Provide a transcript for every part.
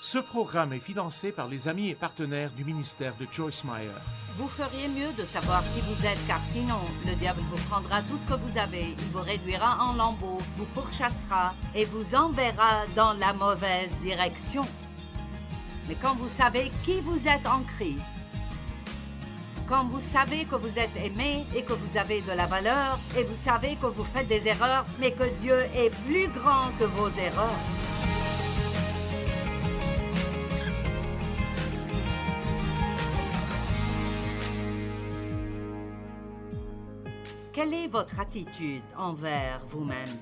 Ce programme est financé par les amis et partenaires du ministère de Joyce Meyer. Vous feriez mieux de savoir qui vous êtes, car sinon, le diable vous prendra tout ce que vous avez, il vous réduira en lambeaux, vous pourchassera et vous enverra dans la mauvaise direction. Mais quand vous savez qui vous êtes en Christ, quand vous savez que vous êtes aimé et que vous avez de la valeur, et vous savez que vous faites des erreurs, mais que Dieu est plus grand que vos erreurs. Quelle est votre attitude envers vous-même?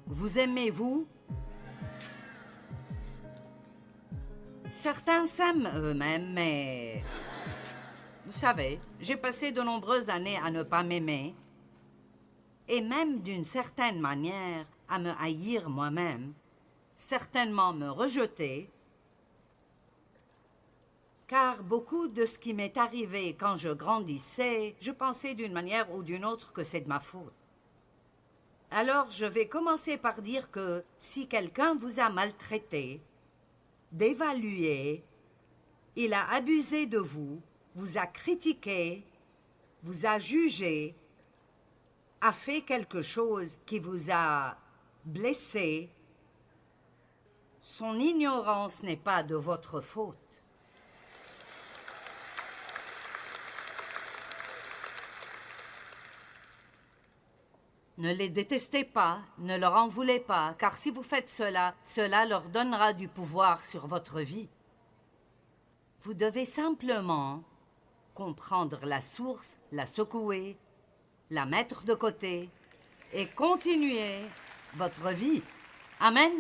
Vous aimez-vous? Certains s'aiment eux-mêmes, mais... Vous savez, j'ai passé de nombreuses années à ne pas m'aimer, et même d'une certaine manière à me haïr moi-même, certainement me rejeter, car beaucoup de ce qui m'est arrivé quand je grandissais, je pensais d'une manière ou d'une autre que c'est de ma faute. Alors je vais commencer par dire que si quelqu'un vous a maltraité, dévalué, il a abusé de vous a critiqué, vous a jugé, a fait quelque chose qui vous a blessé, son ignorance n'est pas de votre faute. Ne les détestez pas, ne leur en voulez pas, car si vous faites cela, cela leur donnera du pouvoir sur votre vie. Vous devez simplement comprendre la source, la secouer, la mettre de côté et continuer votre vie. Amen.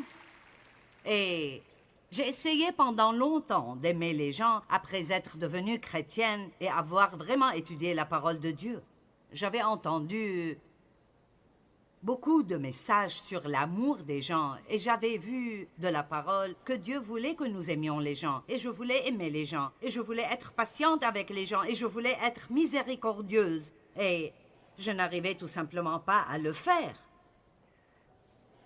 Et j'ai essayé pendant longtemps d'aimer les gens après être devenue chrétienne et avoir vraiment étudié la parole de Dieu. J'avais entendu beaucoup de messages sur l'amour des gens et j'avais vu de la parole que Dieu voulait que nous aimions les gens et je voulais aimer les gens et je voulais être patiente avec les gens et je voulais être miséricordieuse et je n'arrivais tout simplement pas à le faire.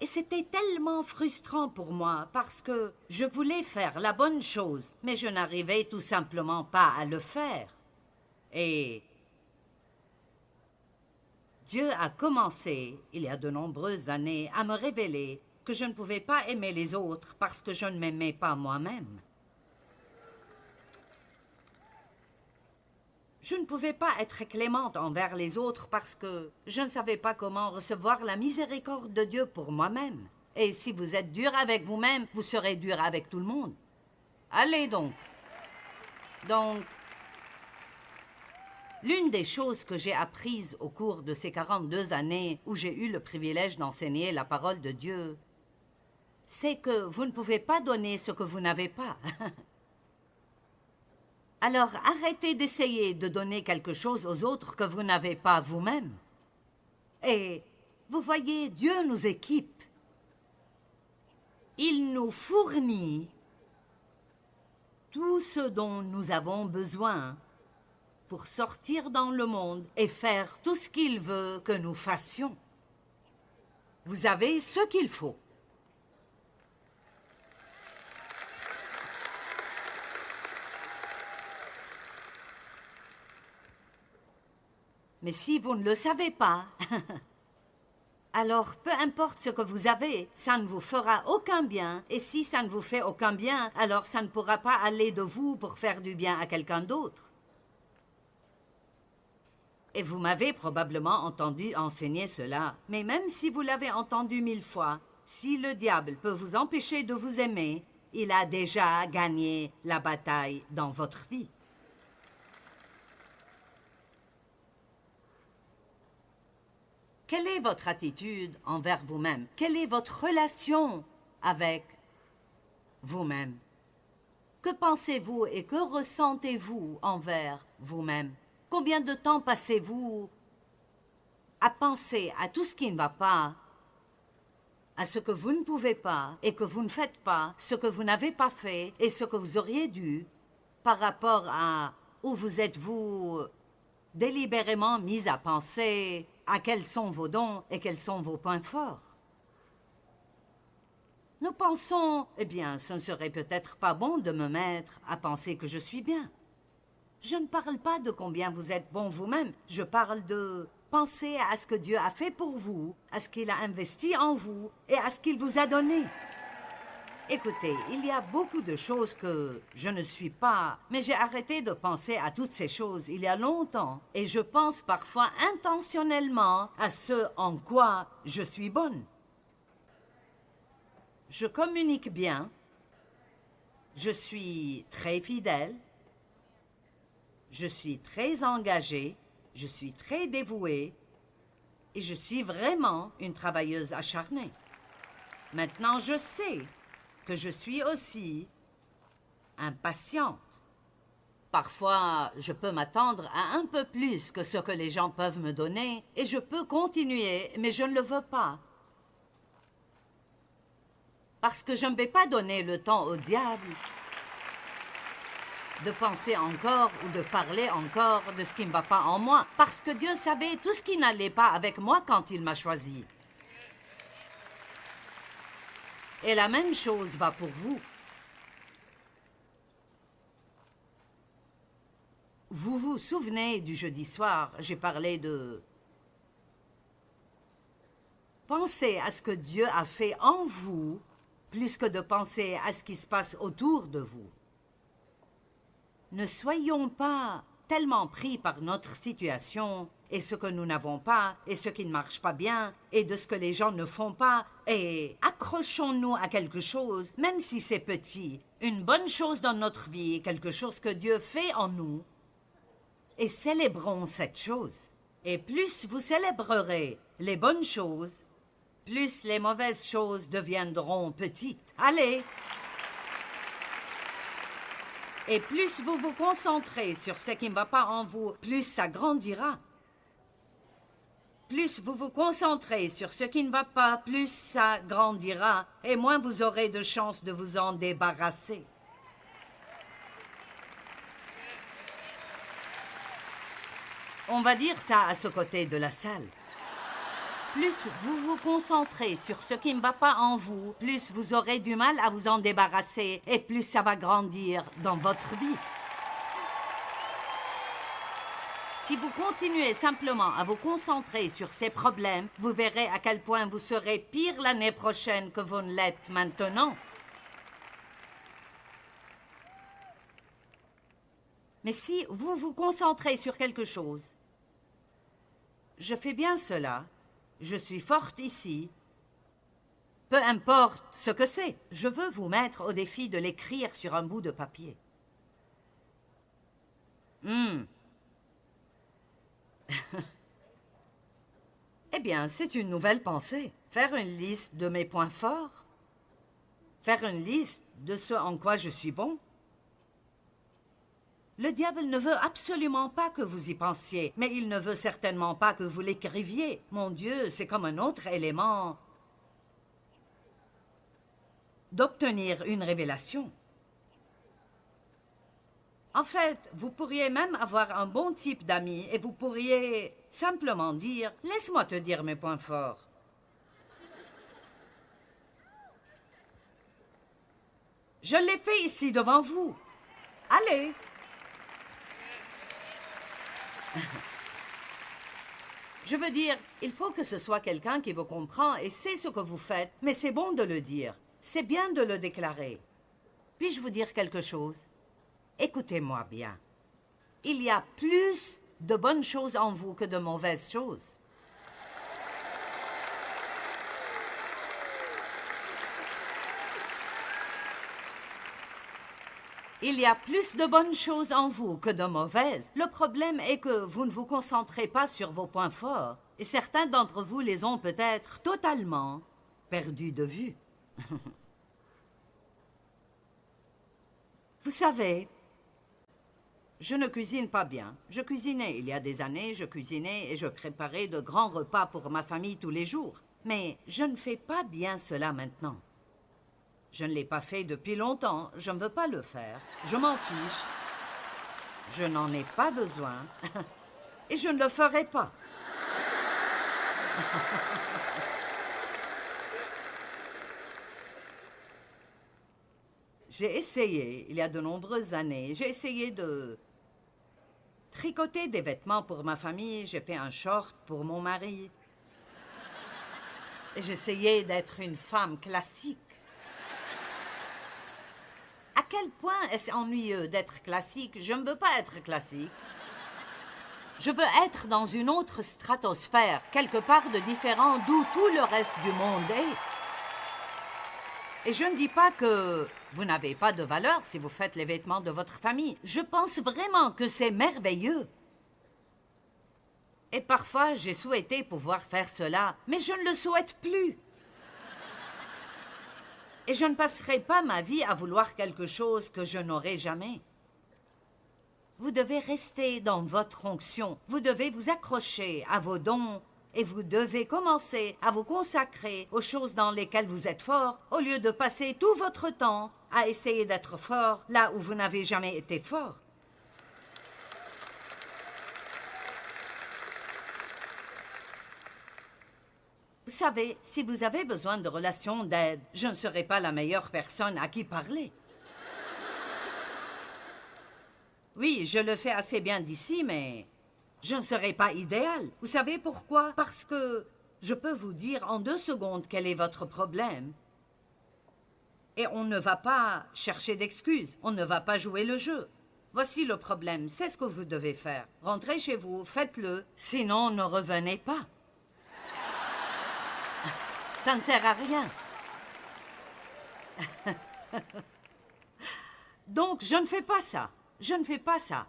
Et c'était tellement frustrant pour moi parce que je voulais faire la bonne chose mais je n'arrivais tout simplement pas à le faire. Et Dieu a commencé, il y a de nombreuses années, à me révéler que je ne pouvais pas aimer les autres parce que je ne m'aimais pas moi-même. Je ne pouvais pas être clémente envers les autres parce que je ne savais pas comment recevoir la miséricorde de Dieu pour moi-même. Et si vous êtes dur avec vous-même, vous serez dur avec tout le monde. Allez donc. L'une des choses que j'ai apprises au cours de ces 42 années où j'ai eu le privilège d'enseigner la parole de Dieu, c'est que vous ne pouvez pas donner ce que vous n'avez pas. Alors arrêtez d'essayer de donner quelque chose aux autres que vous n'avez pas vous-même. Et vous voyez, Dieu nous équipe. Il nous fournit tout ce dont nous avons besoin pour sortir dans le monde et faire tout ce qu'il veut que nous fassions. Vous avez ce qu'il faut. Mais si vous ne le savez pas, alors peu importe ce que vous avez, ça ne vous fera aucun bien. Et si ça ne vous fait aucun bien, alors ça ne pourra pas aller de vous pour faire du bien à quelqu'un d'autre. Et vous m'avez probablement entendu enseigner cela. Mais même si vous l'avez entendu 1000 fois, si le diable peut vous empêcher de vous aimer, il a déjà gagné la bataille dans votre vie. Quelle est votre attitude envers vous-même? Quelle est votre relation avec vous-même? Que pensez-vous et que ressentez-vous envers vous-même? Combien de temps passez-vous à penser à tout ce qui ne va pas, à ce que vous ne pouvez pas et que vous ne faites pas, ce que vous n'avez pas fait et ce que vous auriez dû par rapport à où vous êtes-vous délibérément mis à penser à quels sont vos dons et quels sont vos points forts. Nous pensons, eh bien, ce ne serait peut-être pas bon de me mettre à penser que je suis bien. Je ne parle pas de combien vous êtes bon vous-même, je parle de penser à ce que Dieu a fait pour vous, à ce qu'il a investi en vous et à ce qu'il vous a donné. Écoutez, il y a beaucoup de choses que je ne suis pas, mais j'ai arrêté de penser à toutes ces choses il y a longtemps et je pense parfois intentionnellement à ce en quoi je suis bonne. Je communique bien, je suis très fidèle, je suis très engagée, je suis très dévouée et je suis vraiment une travailleuse acharnée. Maintenant, je sais que je suis aussi impatiente. Parfois, je peux m'attendre à un peu plus que ce que les gens peuvent me donner et je peux continuer, mais je ne le veux pas. Parce que je ne vais pas donner le temps au diable de penser encore ou de parler encore de ce qui ne va pas en moi, parce que Dieu savait tout ce qui n'allait pas avec moi quand il m'a choisi. Et la même chose va pour vous. Vous vous souvenez du jeudi soir, j'ai parlé de... Pensez à ce que Dieu a fait en vous, plus que de penser à ce qui se passe autour de vous. Ne soyons pas tellement pris par notre situation et ce que nous n'avons pas et ce qui ne marche pas bien et de ce que les gens ne font pas et accrochons-nous à quelque chose, même si c'est petit, une bonne chose dans notre vie, quelque chose que Dieu fait en nous et célébrons cette chose. Et plus vous célébrerez les bonnes choses, plus les mauvaises choses deviendront petites. Allez! Et plus vous vous concentrez sur ce qui ne va pas en vous, plus ça grandira. Plus vous vous concentrez sur ce qui ne va pas, plus ça grandira, et moins vous aurez de chances de vous en débarrasser. On va dire ça à ce côté de la salle. Plus vous vous concentrez sur ce qui ne va pas en vous, plus vous aurez du mal à vous en débarrasser et plus ça va grandir dans votre vie. Si vous continuez simplement à vous concentrer sur ces problèmes, vous verrez à quel point vous serez pire l'année prochaine que vous ne l'êtes maintenant. Mais si vous vous concentrez sur quelque chose, je fais bien cela. Je suis forte ici. Peu importe ce que c'est, je veux vous mettre au défi de l'écrire sur un bout de papier. Eh bien, c'est une nouvelle pensée. Faire une liste de mes points forts. Faire une liste de ce en quoi je suis bon. Le diable ne veut absolument pas que vous y pensiez, mais il ne veut certainement pas que vous l'écriviez. Mon Dieu, c'est comme un autre élément d'obtenir une révélation. En fait, vous pourriez même avoir un bon type d'amis et vous pourriez simplement dire « Laisse-moi te dire mes points forts ». Je l'ai fait ici devant vous. Allez! Je veux dire, il faut que ce soit quelqu'un qui vous comprend et sait ce que vous faites, mais c'est bon de le dire. C'est bien de le déclarer. Puis-je vous dire quelque chose? Écoutez-moi bien. Il y a plus de bonnes choses en vous que de mauvaises choses. Il y a plus de bonnes choses en vous que de mauvaises. Le problème est que vous ne vous concentrez pas sur vos points forts. Et certains d'entre vous les ont peut-être totalement perdus de vue. Vous savez, je ne cuisine pas bien. Je cuisinais il y a des années, je cuisinais et je préparais de grands repas pour ma famille tous les jours. Mais je ne fais pas bien cela maintenant. Je ne l'ai pas fait depuis longtemps, je ne veux pas le faire. Je m'en fiche. Je n'en ai pas besoin. Et je ne le ferai pas. J'ai essayé, il y a de nombreuses années, j'ai essayé de tricoter des vêtements pour ma famille, j'ai fait un short pour mon mari. Et j'essayais d'être une femme classique. À quel point est-ce ennuyeux d'être classique? Je ne veux pas être classique. Je veux être dans une autre stratosphère, quelque part de différent d'où tout le reste du monde est. Et je ne dis pas que vous n'avez pas de valeur si vous faites les vêtements de votre famille. Je pense vraiment que c'est merveilleux. Et parfois, j'ai souhaité pouvoir faire cela, mais je ne le souhaite plus. Et je ne passerai pas ma vie à vouloir quelque chose que je n'aurai jamais. Vous devez rester dans votre onction. Vous devez vous accrocher à vos dons et vous devez commencer à vous consacrer aux choses dans lesquelles vous êtes fort au lieu de passer tout votre temps à essayer d'être fort là où vous n'avez jamais été fort. Vous savez, si vous avez besoin de relations d'aide, je ne serai pas la meilleure personne à qui parler. Oui, je le fais assez bien d'ici, mais je ne serai pas idéal. Vous savez pourquoi? Parce que je peux vous dire en 2 secondes quel est votre problème. Et on ne va pas chercher d'excuses, on ne va pas jouer le jeu. Voici le problème, c'est ce que vous devez faire. Rentrez chez vous, faites-le, sinon ne revenez pas. Ça ne sert à rien. Donc, je ne fais pas ça. Je ne fais pas ça.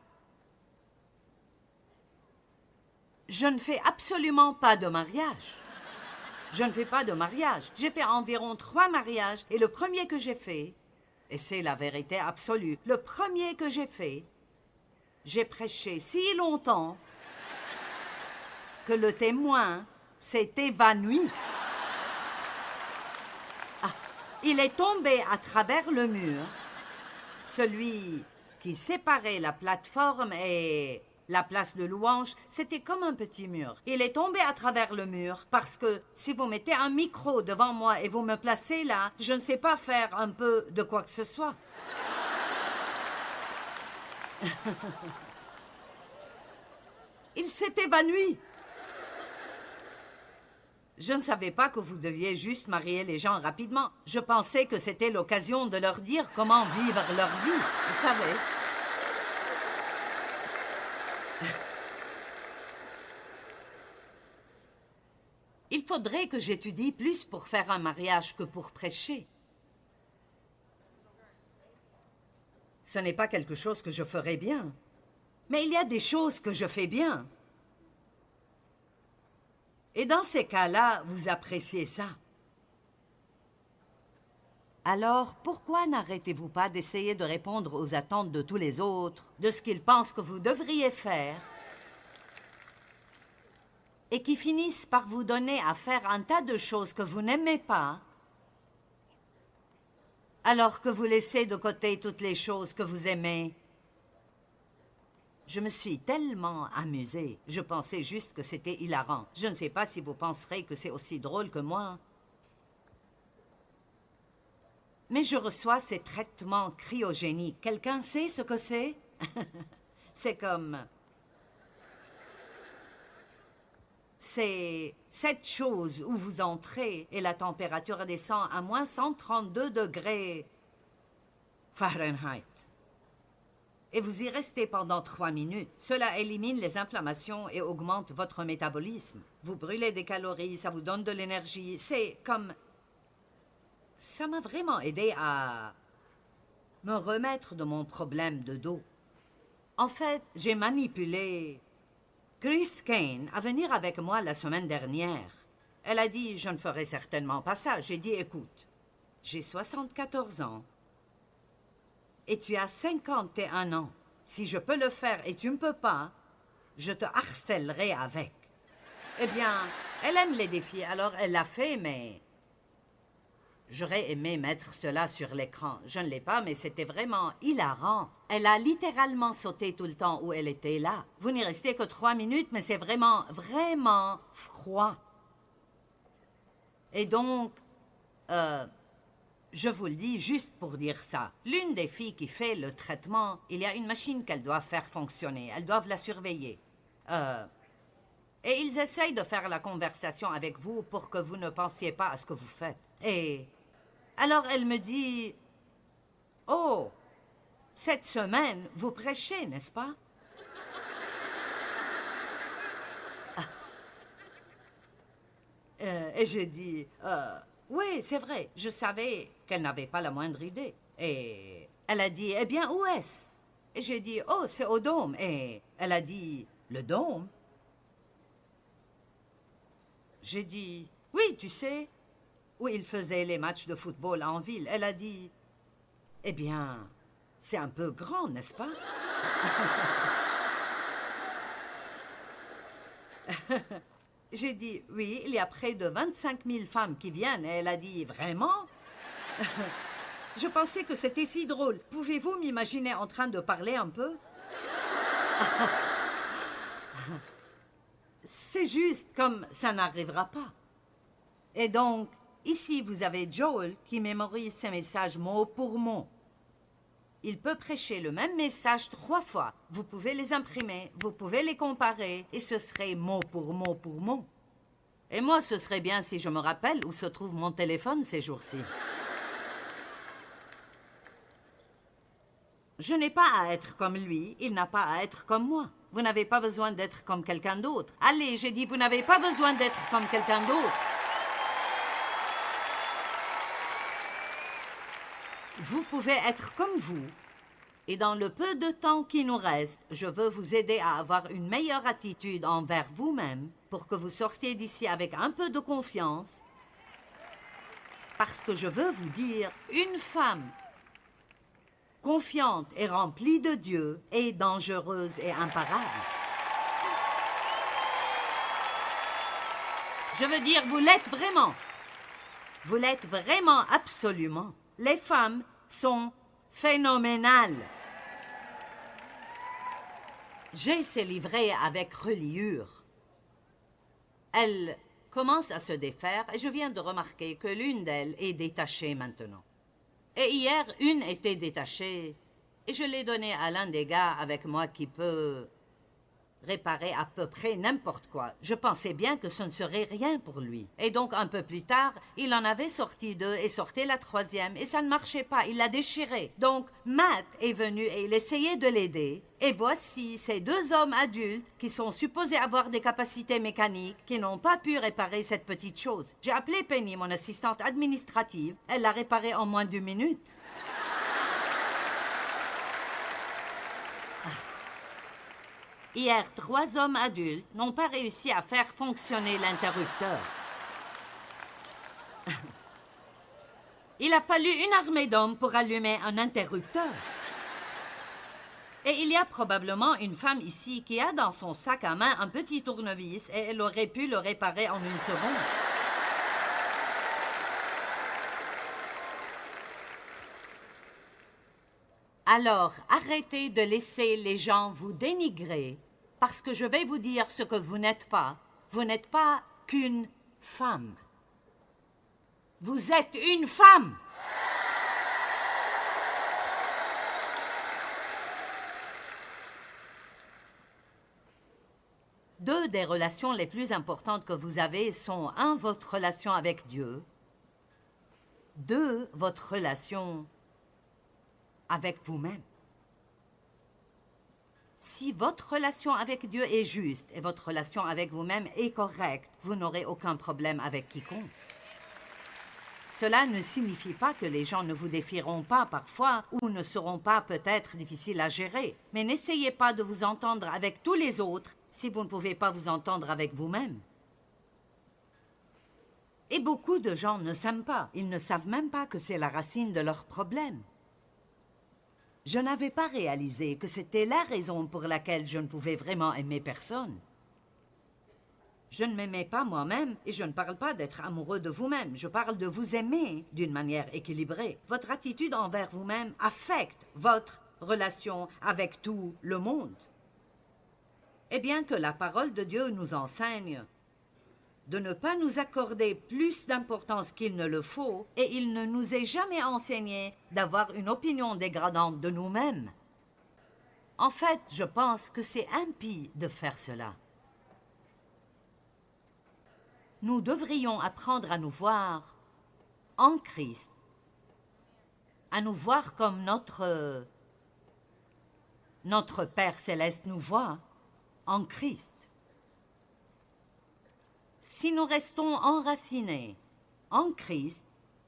Je ne fais absolument pas de mariage. Je ne fais pas de mariage. J'ai fait environ 3 mariages et le premier que j'ai fait, et c'est la vérité absolue, le premier que j'ai fait, j'ai prêché si longtemps que le témoin s'est évanoui. Il est tombé à travers le mur, celui qui séparait la plateforme et la place de louange, c'était comme un petit mur. Il est tombé à travers le mur parce que si vous mettez un micro devant moi et vous me placez là, je ne sais pas faire un peu de quoi que ce soit. Il s'est évanoui. Je ne savais pas que vous deviez juste marier les gens rapidement. Je pensais que c'était l'occasion de leur dire comment vivre leur vie, vous savez. Il faudrait que j'étudie plus pour faire un mariage que pour prêcher. Ce n'est pas quelque chose que je ferais bien. Mais il y a des choses que je fais bien. Et dans ces cas-là, vous appréciez ça. Alors, pourquoi n'arrêtez-vous pas d'essayer de répondre aux attentes de tous les autres, de ce qu'ils pensent que vous devriez faire, et qui finissent par vous donner à faire un tas de choses que vous n'aimez pas, alors que vous laissez de côté toutes les choses que vous aimez? Je me suis tellement amusée. Je pensais juste que c'était hilarant. Je ne sais pas si vous penserez que c'est aussi drôle que moi. Mais je reçois ces traitements cryogéniques. Quelqu'un sait ce que c'est? C'est comme... C'est cette chose où vous entrez et la température descend à moins 132 degrés Fahrenheit. Et vous y restez pendant 3 minutes. Cela élimine les inflammations et augmente votre métabolisme. Vous brûlez des calories, ça vous donne de l'énergie. C'est comme... Ça m'a vraiment aidé à me remettre de mon problème de dos. En fait, j'ai manipulé Chris Kane à venir avec moi la semaine dernière. Elle a dit, je ne ferai certainement pas ça. J'ai dit, écoute, j'ai 74 ans. Et tu as 51 ans. Si je peux le faire et tu ne peux pas, je te harcèlerai avec. Eh bien, elle aime les défis, alors elle l'a fait, mais... J'aurais aimé mettre cela sur l'écran. Je ne l'ai pas, mais c'était vraiment hilarant. Elle a littéralement sauté tout le temps où elle était là. Vous n'y restez que 3 minutes, mais c'est vraiment, vraiment froid. Et donc, je vous le dis juste pour dire ça. L'une des filles qui fait le traitement, il y a une machine qu'elles doivent faire fonctionner. Elles doivent la surveiller. Et ils essayent de faire la conversation avec vous pour que vous ne pensiez pas à ce que vous faites. Et alors elle me dit, « Oh, cette semaine, vous prêchez, n'est-ce pas? » Et j'ai dit, « Oui, c'est vrai, je savais qu'elle n'avait pas la moindre idée. » Et elle a dit, « Eh bien, où est-ce? » Et j'ai dit, « Oh, c'est au Dôme. » Et elle a dit, « Le Dôme? » J'ai dit, « Oui, tu sais, où ils faisaient les matchs de football en ville. » Elle a dit, « Eh bien, c'est un peu grand, n'est-ce pas? » J'ai dit, « Oui, il y a près de 25 000 femmes qui viennent. » Et elle a dit, « Vraiment? » Je pensais que c'était si drôle. Pouvez-vous m'imaginer en train de parler un peu? C'est juste comme ça n'arrivera pas. Et donc, ici, vous avez Joel qui mémorise ses messages mot pour mot. Il peut prêcher le même message 3 fois. Vous pouvez les imprimer, vous pouvez les comparer, et ce serait mot pour mot pour mot. Et moi, ce serait bien si je me rappelle où se trouve mon téléphone ces jours-ci. Je n'ai pas à être comme lui, il n'a pas à être comme moi. Vous n'avez pas besoin d'être comme quelqu'un d'autre. Allez, j'ai dit, vous n'avez pas besoin d'être comme quelqu'un d'autre. Vous pouvez être comme vous. Et dans le peu de temps qui nous reste, je veux vous aider à avoir une meilleure attitude envers vous-même pour que vous sortiez d'ici avec un peu de confiance. Parce que je veux vous dire, une femme confiante et remplie de Dieu est dangereuse et imparable. Je veux dire, vous l'êtes vraiment. Vous l'êtes vraiment absolument. Les femmes sont phénoménales. J'ai ces livrets avec reliure. Elles commencent à se défaire et je viens de remarquer que l'une d'elles est détachée maintenant. Et hier, une était détachée et je l'ai donnée à l'un des gars avec moi qui peut réparer à peu près n'importe quoi. Je pensais bien que ce ne serait rien pour lui. Et donc, un peu plus tard, il en avait sorti 2 et sortait la 3e et ça ne marchait pas, il l'a déchirée. Donc, Matt est venu et il essayait de l'aider. Et voici ces 2 hommes adultes qui sont supposés avoir des capacités mécaniques qui n'ont pas pu réparer cette petite chose. J'ai appelé Penny, mon assistante administrative. Elle l'a réparée en moins d'1 minute. Hier, 3 hommes adultes n'ont pas réussi à faire fonctionner l'interrupteur. Il a fallu une armée d'hommes pour allumer un interrupteur. Et il y a probablement une femme ici qui a dans son sac à main un petit tournevis et elle aurait pu le réparer en 1 seconde. Alors, arrêtez de laisser les gens vous dénigrer parce que je vais vous dire ce que vous n'êtes pas. Vous n'êtes pas qu'une femme. Vous êtes une femme! Deux des relations les plus importantes que vous avez sont 1, votre relation avec Dieu. 2, votre relation avec vous-même. Si votre relation avec Dieu est juste et votre relation avec vous-même est correcte, vous n'aurez aucun problème avec quiconque. Cela ne signifie pas que les gens ne vous défieront pas parfois ou ne seront pas peut-être difficiles à gérer. Mais n'essayez pas de vous entendre avec tous les autres si vous ne pouvez pas vous entendre avec vous-même. Et beaucoup de gens ne s'aiment pas. Ils ne savent même pas que c'est la racine de leurs problèmes. Je n'avais pas réalisé que c'était la raison pour laquelle je ne pouvais vraiment aimer personne. Je ne m'aimais pas moi-même et je ne parle pas d'être amoureux de vous-même. Je parle de vous aimer d'une manière équilibrée. Votre attitude envers vous-même affecte votre relation avec tout le monde. Et bien que la parole de Dieu nous enseigne de ne pas nous accorder plus d'importance qu'il ne le faut, et il ne nous est jamais enseigné d'avoir une opinion dégradante de nous-mêmes. En fait, je pense que c'est impie de faire cela. Nous devrions apprendre à nous voir en Christ, à nous voir comme notre Père céleste nous voit en Christ. Si nous restons enracinés en Christ,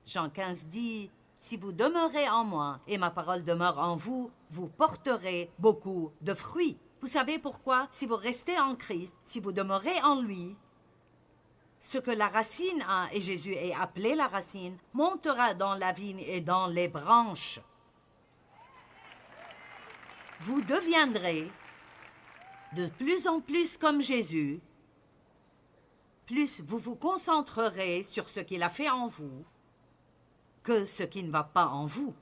Jean 15 dit, « Si vous demeurez en moi et ma parole demeure en vous, vous porterez beaucoup de fruits. » Vous savez pourquoi? Si vous restez en Christ, si vous demeurez en lui, ce que la racine a, et Jésus est appelé la racine, montera dans la vigne et dans les branches. Vous deviendrez de plus en plus comme Jésus, plus vous vous concentrerez sur ce qu'il a fait en vous que ce qui ne va pas en vous.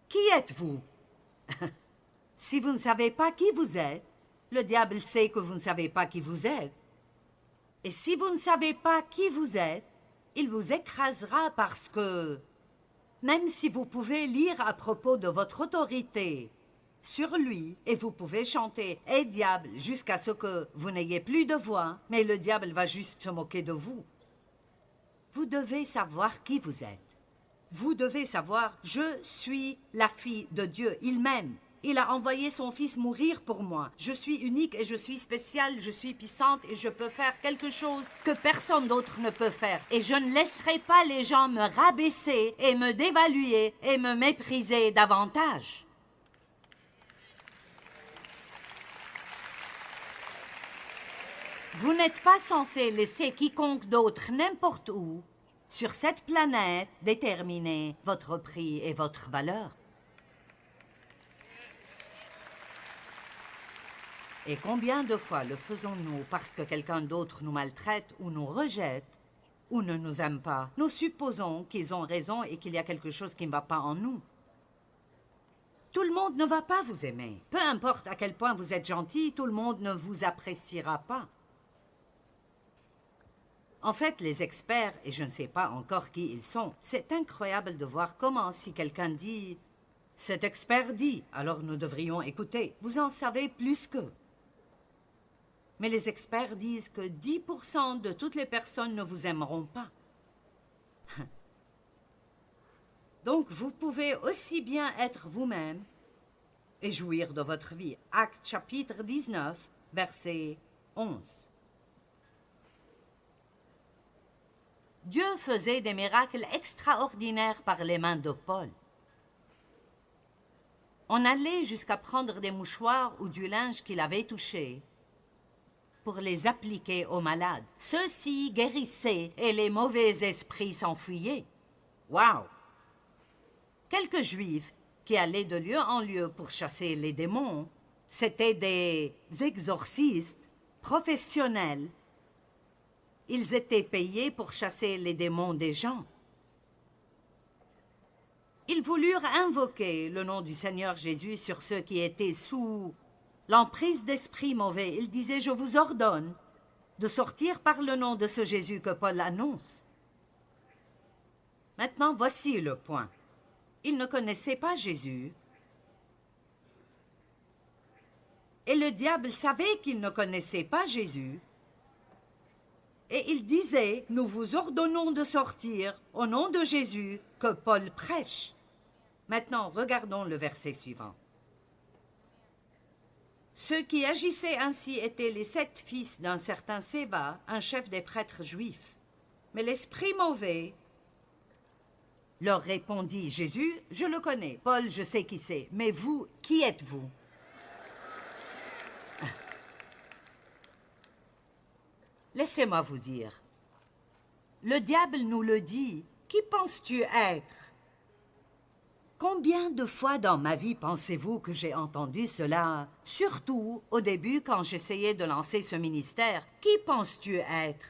Qui êtes-vous? Si vous ne savez pas qui vous êtes, le diable sait que vous ne savez pas qui vous êtes. Et si vous ne savez pas qui vous êtes, il vous écrasera parce que, même si vous pouvez lire à propos de votre autorité sur lui, et vous pouvez chanter « Hé diable » jusqu'à ce que vous n'ayez plus de voix, mais le diable va juste se moquer de vous. Vous devez savoir qui vous êtes. Vous devez savoir « Je suis la fille de Dieu, il m'aime. Il a envoyé son fils mourir pour moi. Je suis unique et je suis spéciale, je suis puissante et je peux faire quelque chose que personne d'autre ne peut faire. Et je ne laisserai pas les gens me rabaisser et me dévaluer et me mépriser davantage. » Vous n'êtes pas censé laisser quiconque d'autre n'importe où, sur cette planète, déterminer votre prix et votre valeur. Et combien de fois le faisons-nous parce que quelqu'un d'autre nous maltraite ou nous rejette ou ne nous aime pas? Nous supposons qu'ils ont raison et qu'il y a quelque chose qui ne va pas en nous. Tout le monde ne va pas vous aimer. Peu importe à quel point vous êtes gentil, tout le monde ne vous appréciera pas. En fait, les experts, et je ne sais pas encore qui ils sont, c'est incroyable de voir comment si quelqu'un dit « Cet expert dit, alors nous devrions écouter. » Vous en savez plus qu'eux. Mais les experts disent que 10% de toutes les personnes ne vous aimeront pas. Donc, vous pouvez aussi bien être vous-même et jouir de votre vie. Actes chapitre 19, verset 11. Dieu faisait des miracles extraordinaires par les mains de Paul. On allait jusqu'à prendre des mouchoirs ou du linge qu'il avait touché pour les appliquer aux malades. Ceux-ci guérissaient et les mauvais esprits s'enfuyaient. Waouh! Quelques Juifs qui allaient de lieu en lieu pour chasser les démons, c'étaient des exorcistes professionnels. Ils étaient payés pour chasser les démons des gens. Ils voulurent invoquer le nom du Seigneur Jésus sur ceux qui étaient sous l'emprise d'esprits mauvais. Ils disaient « Je vous ordonne de sortir par le nom de ce Jésus que Paul annonce. » Maintenant, voici le point. Ils ne connaissaient pas Jésus. Et le diable savait qu'ils ne connaissaient pas Jésus. Et il disait, nous vous ordonnons de sortir au nom de Jésus que Paul prêche. Maintenant, regardons le verset suivant. Ceux qui agissaient ainsi étaient les 7 fils d'un certain Séba, un chef des prêtres juifs. Mais l'esprit mauvais leur répondit, Jésus, je le connais. Paul, je sais qui c'est. Mais vous, qui êtes-vous? Laissez-moi vous dire, le diable nous le dit. Qui penses-tu être? Combien de fois dans ma vie pensez-vous que j'ai entendu cela? Surtout au début quand j'essayais de lancer ce ministère. Qui penses-tu être?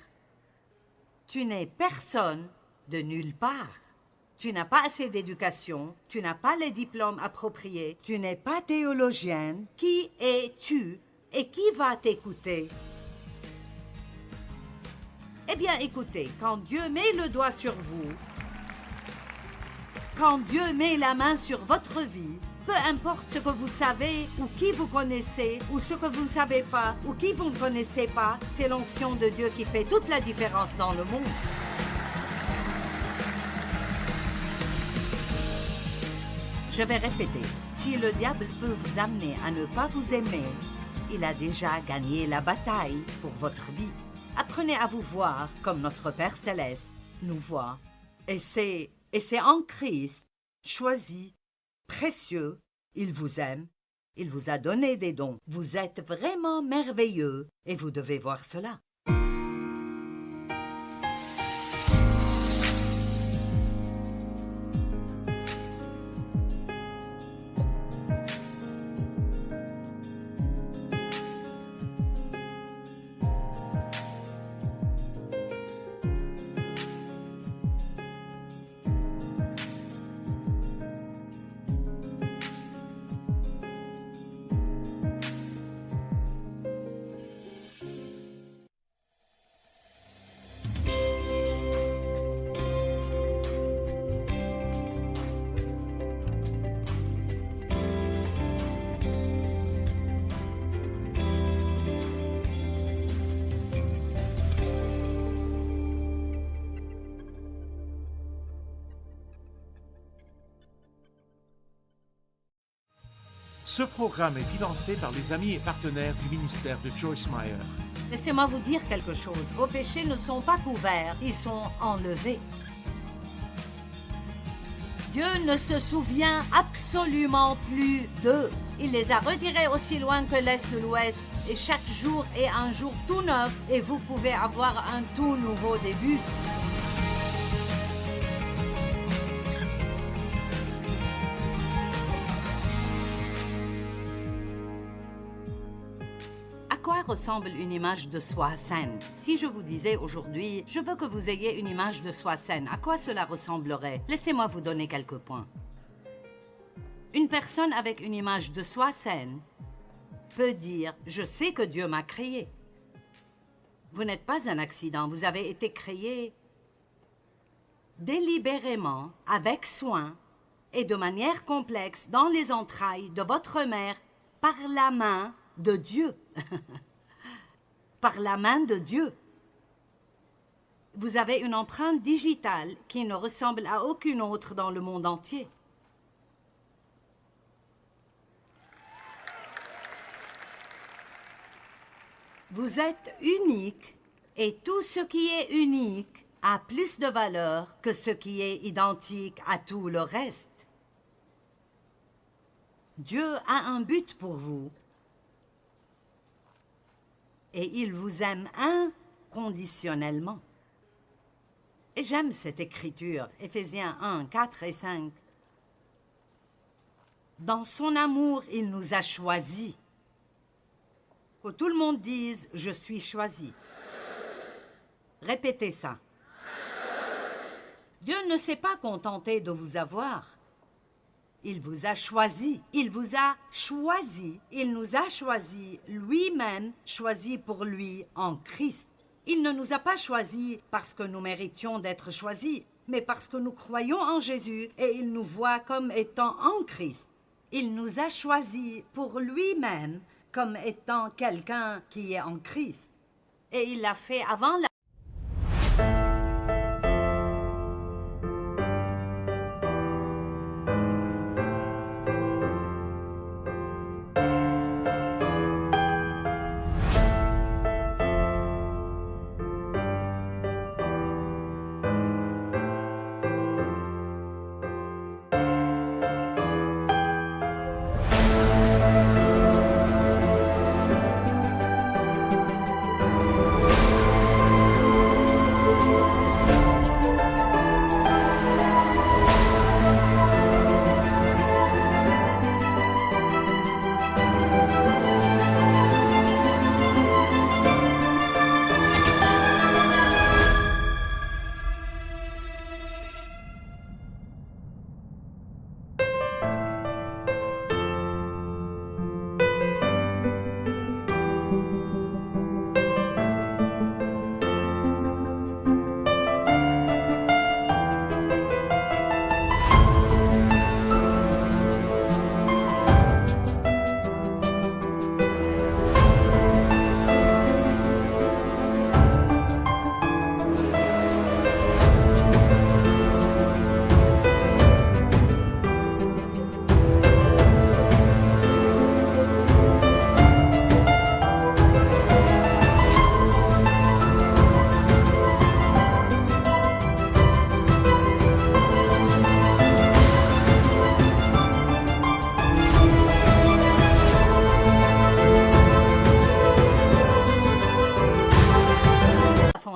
Tu n'es personne de nulle part. Tu n'as pas assez d'éducation, tu n'as pas les diplômes appropriés, tu n'es pas théologienne. Qui es-tu et qui va t'écouter? Eh bien, écoutez, quand Dieu met le doigt sur vous, quand Dieu met la main sur votre vie, peu importe ce que vous savez ou qui vous connaissez ou ce que vous ne savez pas ou qui vous ne connaissez pas, c'est l'onction de Dieu qui fait toute la différence dans le monde. Je vais répéter, si le diable peut vous amener à ne pas vous aimer, il a déjà gagné la bataille pour votre vie. Apprenez à vous voir comme notre Père Céleste nous voit. Et c'est en Christ, choisi, précieux, il vous aime, il vous a donné des dons. Vous êtes vraiment merveilleux et vous devez voir cela. Ce programme est financé par les amis et partenaires du ministère de Joyce Meyer. Laissez-moi vous dire quelque chose. Vos péchés ne sont pas couverts, ils sont enlevés. Dieu ne se souvient absolument plus d'eux. Il les a retirés aussi loin que l'Est de l'Ouest. Et chaque jour est un jour tout neuf et vous pouvez avoir un tout nouveau début. À quoi ressemble une image de soi saine? Si je vous disais aujourd'hui, je veux que vous ayez une image de soi saine, à quoi cela ressemblerait? Laissez-moi vous donner quelques points. Une personne avec une image de soi saine peut dire « Je sais que Dieu m'a créé ». Vous n'êtes pas un accident, vous avez été créé délibérément, avec soin et de manière complexe dans les entrailles de votre mère par la main de Dieu. Par la main de Dieu. Vous avez une empreinte digitale qui ne ressemble à aucune autre dans le monde entier. Vous êtes unique et tout ce qui est unique a plus de valeur que ce qui est identique à tout le reste. Dieu a un but pour vous. Et il vous aime inconditionnellement. Et j'aime cette écriture, Éphésiens 1, 4 et 5. Dans son amour, il nous a choisis. Que tout le monde dise « Je suis choisi ». Répétez ça. Dieu ne s'est pas contenté de vous avoir. Il vous a choisi, il vous a choisi, il nous a choisi lui-même, choisi pour lui en Christ. Il ne nous a pas choisis parce que nous méritions d'être choisis, mais parce que nous croyons en Jésus et il nous voit comme étant en Christ. Il nous a choisis pour lui-même comme étant quelqu'un qui est en Christ. Et il l'a fait avant la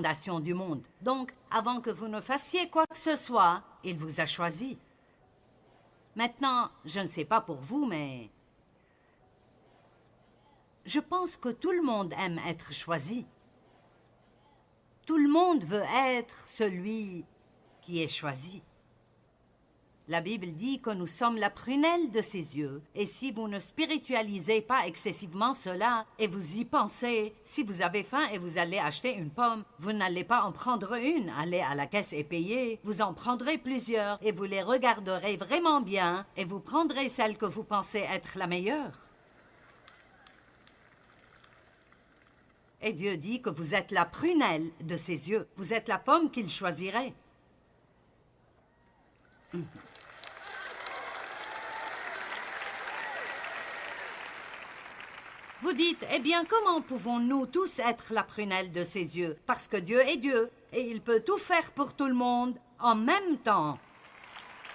fondation du monde. Donc, avant que vous ne fassiez quoi que ce soit, il vous a choisi. Maintenant, je ne sais pas pour vous, mais je pense que tout le monde aime être choisi. Tout le monde veut être celui qui est choisi. La Bible dit que nous sommes la prunelle de ses yeux, et si vous ne spiritualisez pas excessivement cela, et vous y pensez, si vous avez faim et vous allez acheter une pomme, vous n'allez pas en prendre une, allez à la caisse et payer, vous en prendrez plusieurs, et vous les regarderez vraiment bien, et vous prendrez celle que vous pensez être la meilleure. Et Dieu dit que vous êtes la prunelle de ses yeux, vous êtes la pomme qu'il choisirait. Vous dites, eh bien, comment pouvons-nous tous être la prunelle de ses yeux? Parce que Dieu est Dieu, et il peut tout faire pour tout le monde en même temps.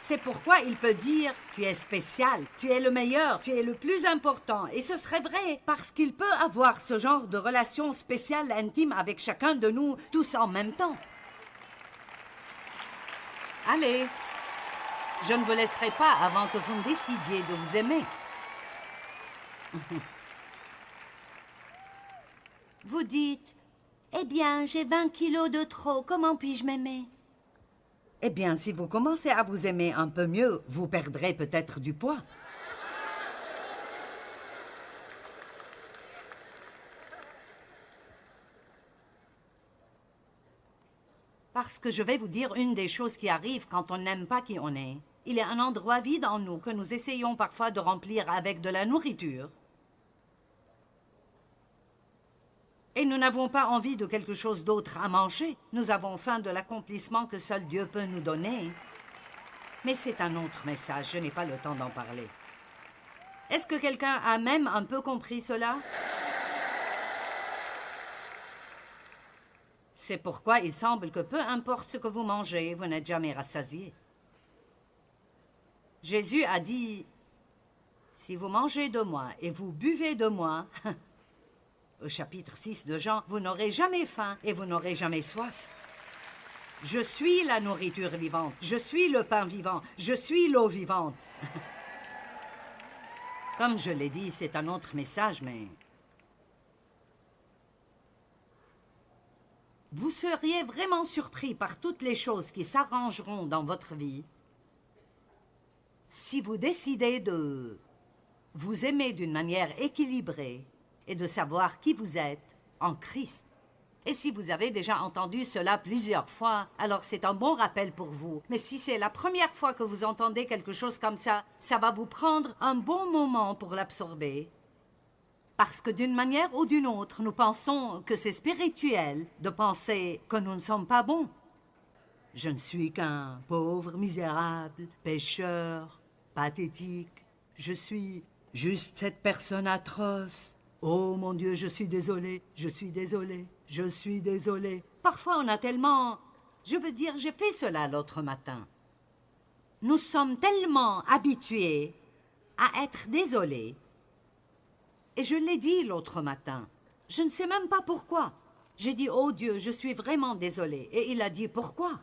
C'est pourquoi il peut dire, tu es spécial, tu es le meilleur, tu es le plus important. Et ce serait vrai, parce qu'il peut avoir ce genre de relation spéciale, intime avec chacun de nous, tous en même temps. Allez, je ne vous laisserai pas avant que vous ne décidiez de vous aimer. Vous dites, eh bien, j'ai 20 kilos de trop, comment puis-je m'aimer? Eh bien, si vous commencez à vous aimer un peu mieux, vous perdrez peut-être du poids. Parce que je vais vous dire une des choses qui arrive quand on n'aime pas qui on est. Il y a un endroit vide en nous que nous essayons parfois de remplir avec de la nourriture. Et nous n'avons pas envie de quelque chose d'autre à manger. Nous avons faim de l'accomplissement que seul Dieu peut nous donner. Mais c'est un autre message, je n'ai pas le temps d'en parler. Est-ce que quelqu'un a même un peu compris cela? C'est pourquoi il semble que peu importe ce que vous mangez, vous n'êtes jamais rassasié. Jésus a dit, si vous mangez de moi et vous buvez de moi, au chapitre 6 de Jean, vous n'aurez jamais faim et vous n'aurez jamais soif. Je suis la nourriture vivante, je suis le pain vivant, je suis l'eau vivante. Comme je l'ai dit, c'est un autre message, mais vous seriez vraiment surpris par toutes les choses qui s'arrangeront dans votre vie si vous décidez de vous aimer d'une manière équilibrée et de savoir qui vous êtes en Christ. Et si vous avez déjà entendu cela plusieurs fois, alors c'est un bon rappel pour vous. Mais si c'est la première fois que vous entendez quelque chose comme ça va vous prendre un bon moment pour l'absorber. Parce que d'une manière ou d'une autre, nous pensons que c'est spirituel de penser que nous ne sommes pas bons. Je ne suis qu'un pauvre, misérable, pécheur, pathétique. Je suis juste cette personne atroce. Oh mon Dieu, je suis désolé, je suis désolé, je suis désolé. Parfois on a tellement... Je veux dire, j'ai fait cela l'autre matin. Nous sommes tellement habitués à être désolés. Et je l'ai dit l'autre matin. Je ne sais même pas pourquoi. J'ai dit, oh Dieu, je suis vraiment désolé. Et il a dit, pourquoi?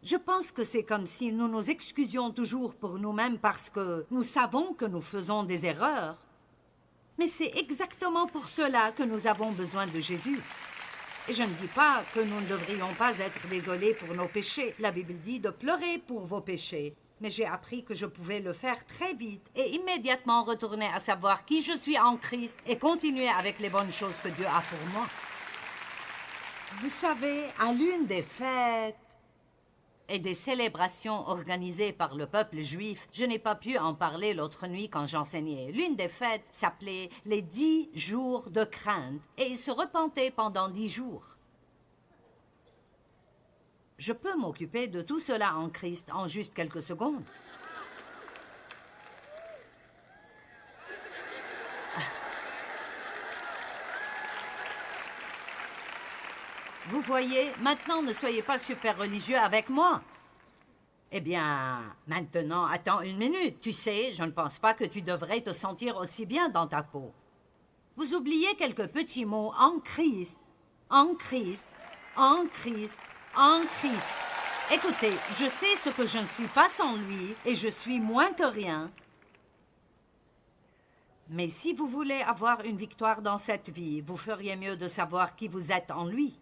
Je pense que c'est comme si nous nous excusions toujours pour nous-mêmes parce que nous savons que nous faisons des erreurs. Mais c'est exactement pour cela que nous avons besoin de Jésus. Et je ne dis pas que nous ne devrions pas être désolés pour nos péchés. La Bible dit de pleurer pour vos péchés. Mais j'ai appris que je pouvais le faire très vite et immédiatement retourner à savoir qui je suis en Christ et continuer avec les bonnes choses que Dieu a pour moi. Vous savez, à l'une des fêtes et des célébrations organisées par le peuple juif, je n'ai pas pu en parler l'autre nuit quand j'enseignais. L'une des fêtes s'appelait les 10 jours de crainte et ils se repentaient pendant 10 jours. Je peux m'occuper de tout cela en Christ en juste quelques secondes. Vous voyez, maintenant ne soyez pas super religieux avec moi. Eh bien, maintenant, attends une minute. Tu sais, je ne pense pas que tu devrais te sentir aussi bien dans ta peau. Vous oubliez quelques petits mots en Christ. en Christ, en Christ, en Christ. Écoutez, je sais ce que je ne suis pas sans lui et je suis moins que rien. Mais si vous voulez avoir une victoire dans cette vie, vous feriez mieux de savoir qui vous êtes en lui.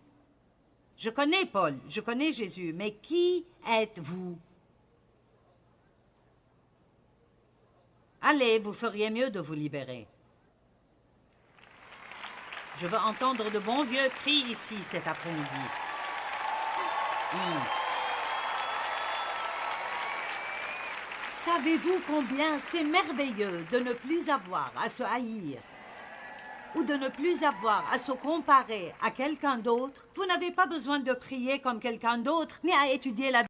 Je connais Paul, je connais Jésus, mais qui êtes-vous? Allez, vous feriez mieux de vous libérer. Je veux entendre de bons vieux cris ici cet après-midi. Savez-vous combien c'est merveilleux de ne plus avoir à se haïr ou de ne plus avoir à se comparer à quelqu'un d'autre? Vous n'avez pas besoin de prier comme quelqu'un d'autre, ni à étudier la Bible.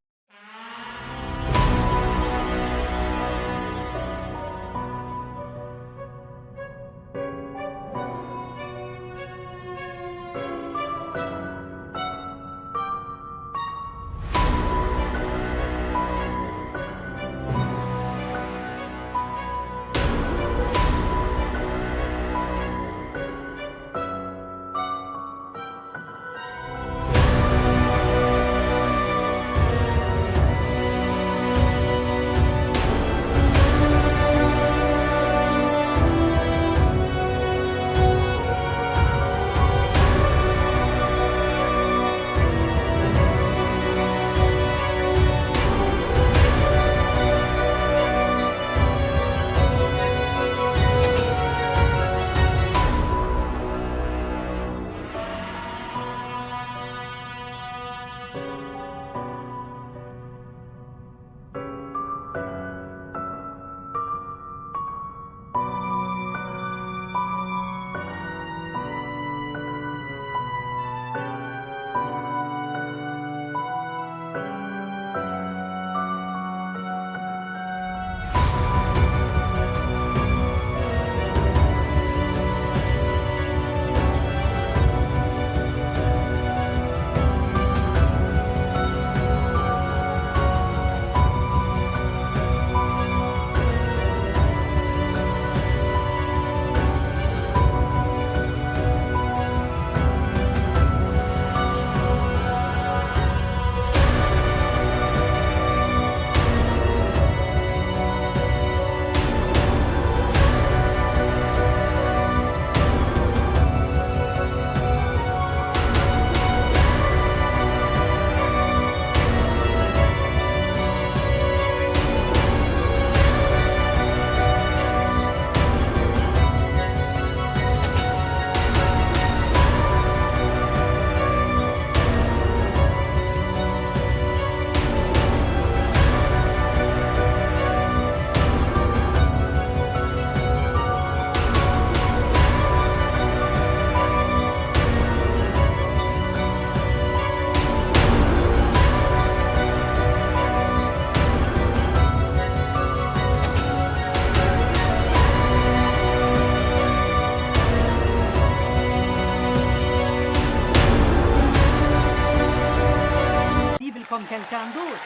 Comme quelqu'un d'autre.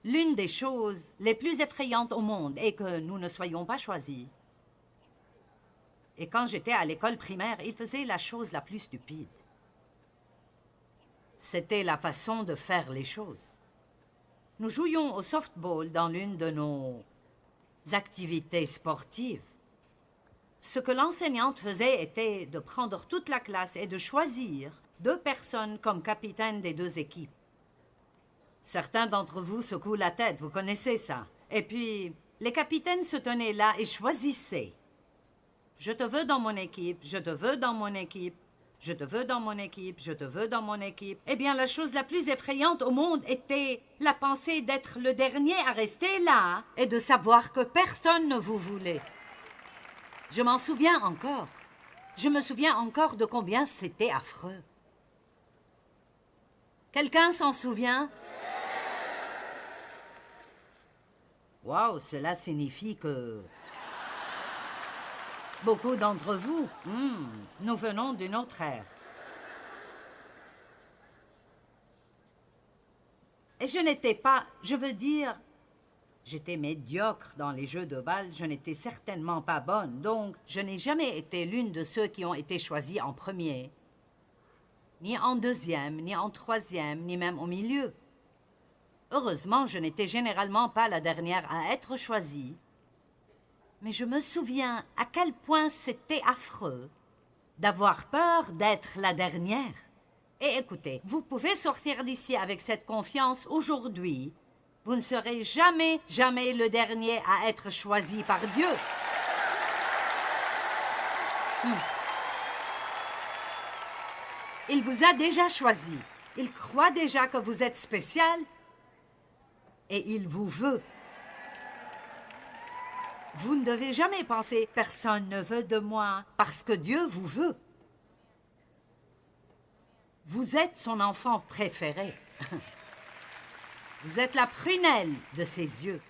L'une des choses les plus effrayantes au monde est que nous ne soyons pas choisis. Et quand j'étais à l'école primaire, il faisait la chose la plus stupide. C'était la façon de faire les choses. Nous jouions au softball dans l'une de nos activités sportives. Ce que l'enseignante faisait était de prendre toute la classe et de choisir 2 personnes comme capitaines des 2 équipes. Certains d'entre vous secouent la tête, vous connaissez ça. Et puis, les capitaines se tenaient là et choisissaient. Je te veux dans mon équipe, je te veux dans mon équipe, je te veux dans mon équipe, je te veux dans mon équipe. Eh bien, la chose la plus effrayante au monde était la pensée d'être le dernier à rester là et de savoir que personne ne vous voulait. Je m'en souviens encore. Je me souviens encore de combien c'était affreux. Quelqu'un s'en souvient? Wow, cela signifie que... Beaucoup d'entre vous, nous venons d'une autre ère. Et je n'étais pas, je veux dire, j'étais médiocre dans les jeux de balle, je n'étais certainement pas bonne, donc je n'ai jamais été l'une de ceux qui ont été choisis en premier, ni en deuxième, ni en troisième, ni même au milieu. Heureusement, je n'étais généralement pas la dernière à être choisie. Mais je me souviens à quel point c'était affreux d'avoir peur d'être la dernière. Et écoutez, vous pouvez sortir d'ici avec cette confiance aujourd'hui. Vous ne serez jamais, jamais le dernier à être choisi par Dieu. Il vous a déjà choisi. Il croit déjà que vous êtes spécial. Et il vous veut. Vous ne devez jamais penser « personne ne veut de moi » parce que Dieu vous veut. Vous êtes son enfant préféré. Vous êtes la prunelle de ses yeux.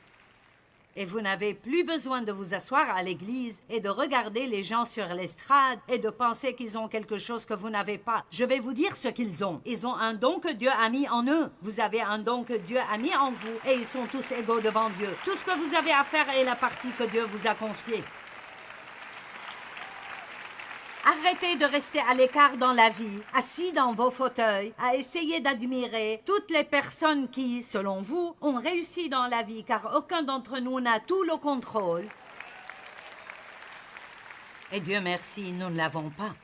Et vous n'avez plus besoin de vous asseoir à l'église et de regarder les gens sur l'estrade et de penser qu'ils ont quelque chose que vous n'avez pas. Je vais vous dire ce qu'ils ont. Ils ont un don que Dieu a mis en eux. Vous avez un don que Dieu a mis en vous et ils sont tous égaux devant Dieu. Tout ce que vous avez à faire est la partie que Dieu vous a confiée. Arrêtez de rester à l'écart dans la vie, assis dans vos fauteuils, à essayer d'admirer toutes les personnes qui, selon vous, ont réussi dans la vie, car aucun d'entre nous n'a tout le contrôle. Et Dieu merci, nous ne l'avons pas.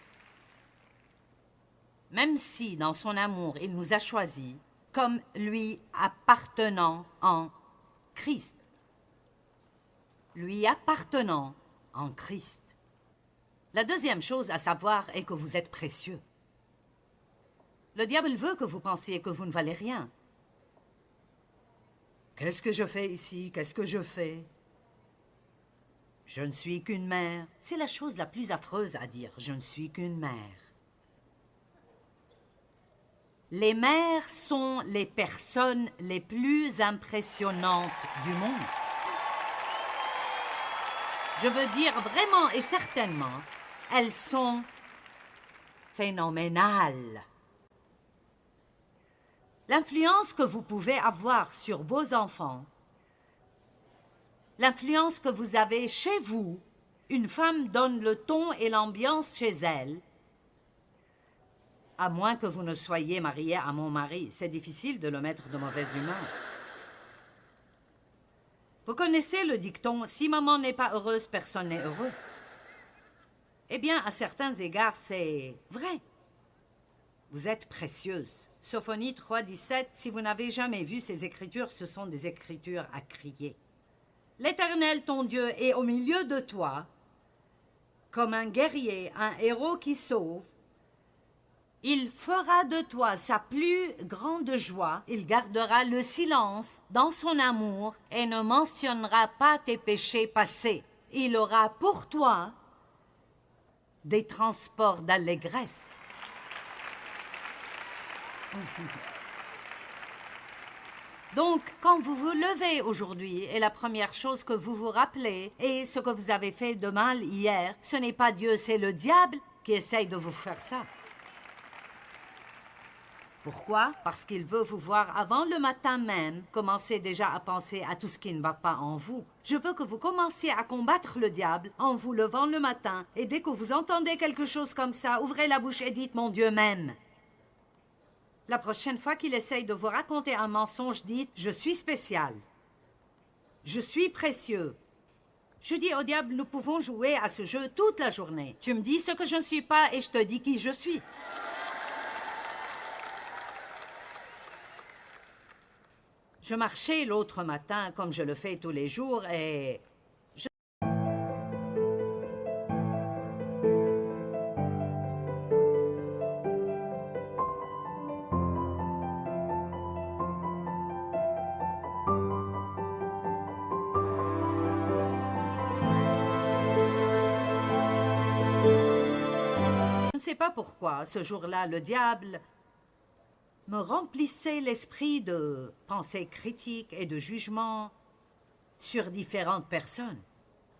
Même si, dans son amour, il nous a choisis comme lui appartenant en Christ. Lui appartenant en Christ. La deuxième chose à savoir est que vous êtes précieux. Le diable veut que vous pensiez que vous ne valez rien. Qu'est-ce que je fais ici? Qu'est-ce que je fais? Je ne suis qu'une mère. C'est la chose la plus affreuse à dire. Je ne suis qu'une mère. Les mères sont les personnes les plus impressionnantes du monde. Je veux dire vraiment et certainement, elles sont phénoménales. L'influence que vous pouvez avoir sur vos enfants, l'influence que vous avez chez vous, une femme donne le ton et l'ambiance chez elle, à moins que vous ne soyez marié à mon mari. C'est difficile de le mettre de mauvaise humeur. Vous connaissez le dicton « Si maman n'est pas heureuse, personne n'est heureux ». Eh bien, à certains égards, c'est vrai. Vous êtes précieuse. Sophonie 3,17, si vous n'avez jamais vu ces écritures, ce sont des écritures à crier. L'Éternel, ton Dieu, est au milieu de toi, comme un guerrier, un héros qui sauve. Il fera de toi sa plus grande joie, il gardera le silence dans son amour et ne mentionnera pas tes péchés passés. Il aura pour toi des transports d'allégresse. Donc, quand vous vous levez aujourd'hui et la première chose que vous vous rappelez est ce que vous avez fait de mal hier, ce n'est pas Dieu, c'est le diable qui essaye de vous faire ça. Pourquoi? Parce qu'il veut vous voir avant le matin même, commencer déjà à penser à tout ce qui ne va pas en vous. Je veux que vous commenciez à combattre le diable en vous levant le matin. Et dès que vous entendez quelque chose comme ça, ouvrez la bouche et dites « Mon Dieu m'aime ». La prochaine fois qu'il essaye de vous raconter un mensonge, dites « Je suis spécial. Je suis précieux. » Je dis au diable « Nous pouvons jouer à ce jeu toute la journée. Tu me dis ce que je ne suis pas et je te dis qui je suis. » Je marchais l'autre matin, comme je le fais tous les jours, et je ne sais pas pourquoi, ce jour-là, le diable me remplissait l'esprit de pensées critiques et de jugements sur différentes personnes.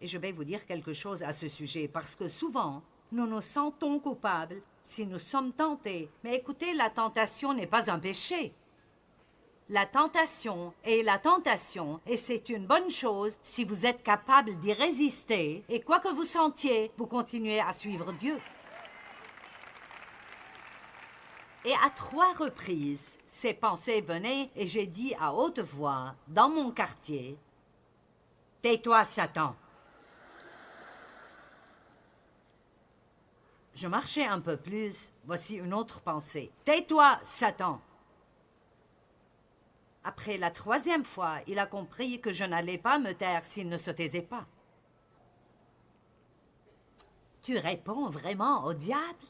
Et je vais vous dire quelque chose à ce sujet, parce que souvent, nous nous sentons coupables si nous sommes tentés. Mais écoutez, la tentation n'est pas un péché. La tentation est la tentation, et c'est une bonne chose si vous êtes capable d'y résister, et quoi que vous sentiez, vous continuez à suivre Dieu. Et à 3 reprises, ces pensées venaient, et j'ai dit à haute voix, dans mon quartier, « Tais-toi, Satan !» Je marchais un peu plus, voici une autre pensée, « Tais-toi, Satan !» Après la 3e fois, il a compris que je n'allais pas me taire s'il ne se taisait pas. « Tu réponds vraiment au diable ?»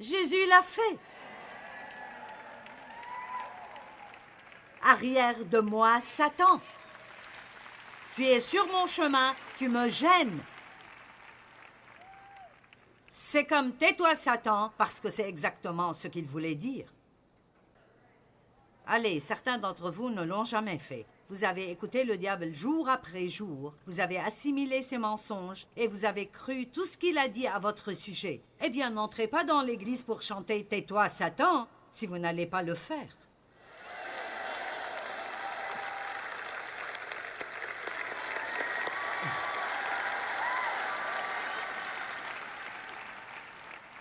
Jésus l'a fait. Arrière de moi, Satan. Tu es sur mon chemin, tu me gênes. C'est comme tais-toi, Satan, parce que c'est exactement ce qu'il voulait dire. Allez, certains d'entre vous ne l'ont jamais fait. Vous avez écouté le diable jour après jour, vous avez assimilé ses mensonges et vous avez cru tout ce qu'il a dit à votre sujet. Eh bien, n'entrez pas dans l'église pour chanter « Tais-toi, Satan » si vous n'allez pas le faire.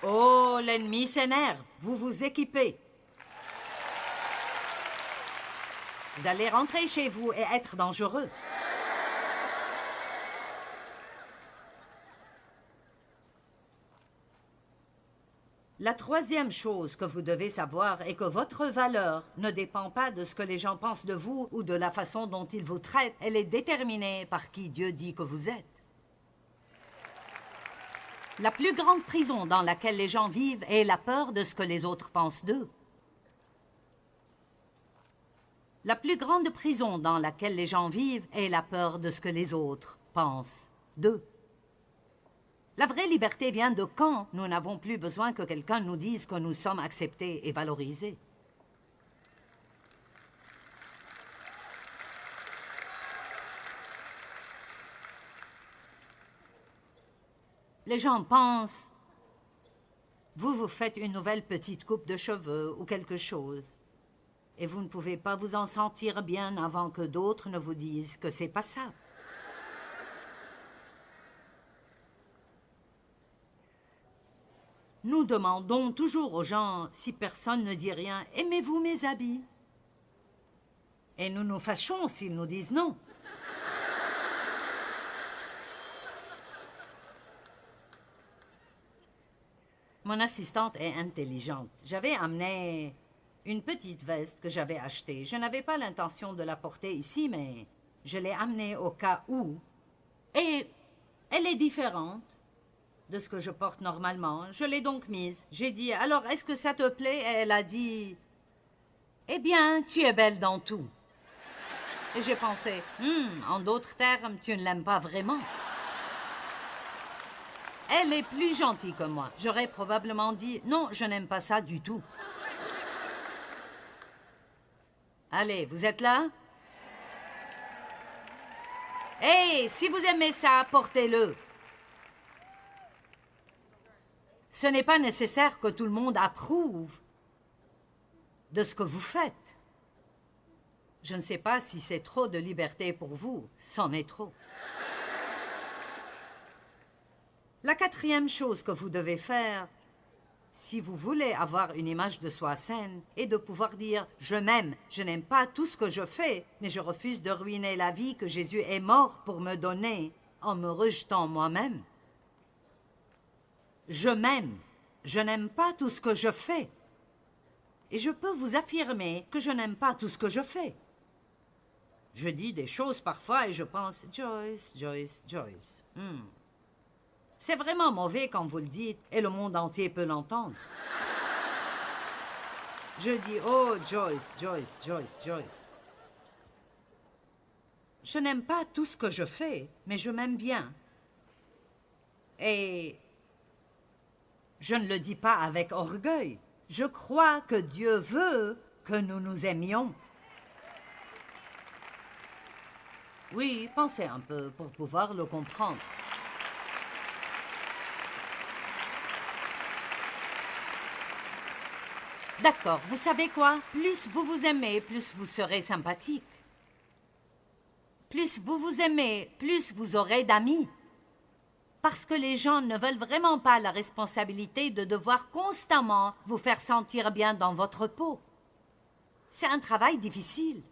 Oh, l'ennemi s'énerve, vous vous équipez. Vous allez rentrer chez vous et être dangereux. La 3e chose que vous devez savoir est que votre valeur ne dépend pas de ce que les gens pensent de vous ou de la façon dont ils vous traitent. Elle est déterminée par qui Dieu dit que vous êtes. La plus grande prison dans laquelle les gens vivent est la peur de ce que les autres pensent d'eux. La plus grande prison dans laquelle les gens vivent est la peur de ce que les autres pensent d'eux. La vraie liberté vient de quand nous n'avons plus besoin que quelqu'un nous dise que nous sommes acceptés et valorisés. Les gens pensent, vous faites une nouvelle petite coupe de cheveux ou quelque chose. Et vous ne pouvez pas vous en sentir bien avant que d'autres ne vous disent que c'est pas ça. Nous demandons toujours aux gens, si personne ne dit rien, « Aimez-vous mes habits ?» Et nous nous fâchons s'ils nous disent non. Mon assistante est intelligente. J'avais amené une petite veste que j'avais achetée. Je n'avais pas l'intention de la porter ici, mais je l'ai amenée au cas où. Et elle est différente de ce que je porte normalement. Je l'ai donc mise. J'ai dit, alors, est-ce que ça te plaît? Et elle a dit, eh bien, tu es belle dans tout. Et j'ai pensé, en d'autres termes, tu ne l'aimes pas vraiment. Elle est plus gentille que moi. J'aurais probablement dit, non, je n'aime pas ça du tout. Allez, vous êtes là? Hey, si vous aimez ça, portez-le. Ce n'est pas nécessaire que tout le monde approuve de ce que vous faites. Je ne sais pas si c'est trop de liberté pour vous. C'en est trop. La 4e chose que vous devez faire, si vous voulez avoir une image de soi saine, est de pouvoir dire « Je m'aime, je n'aime pas tout ce que je fais, mais je refuse de ruiner la vie que Jésus est mort pour me donner en me rejetant moi-même. Je m'aime, je n'aime pas tout ce que je fais. Et je peux vous affirmer que je n'aime pas tout ce que je fais. Je dis des choses parfois et je pense « Joyce, Joyce, Joyce. C'est vraiment mauvais quand vous le dites et le monde entier peut l'entendre. Je dis « Oh, Joyce, Joyce, Joyce, Joyce. » Je n'aime pas tout ce que je fais, mais je m'aime bien. Et je ne le dis pas avec orgueil. Je crois que Dieu veut que nous nous aimions. Oui, pensez un peu pour pouvoir le comprendre. D'accord, vous savez quoi? Plus vous vous aimez, plus vous serez sympathique. Plus vous vous aimez, plus vous aurez d'amis. Parce que les gens ne veulent vraiment pas la responsabilité de devoir constamment vous faire sentir bien dans votre peau. C'est un travail difficile.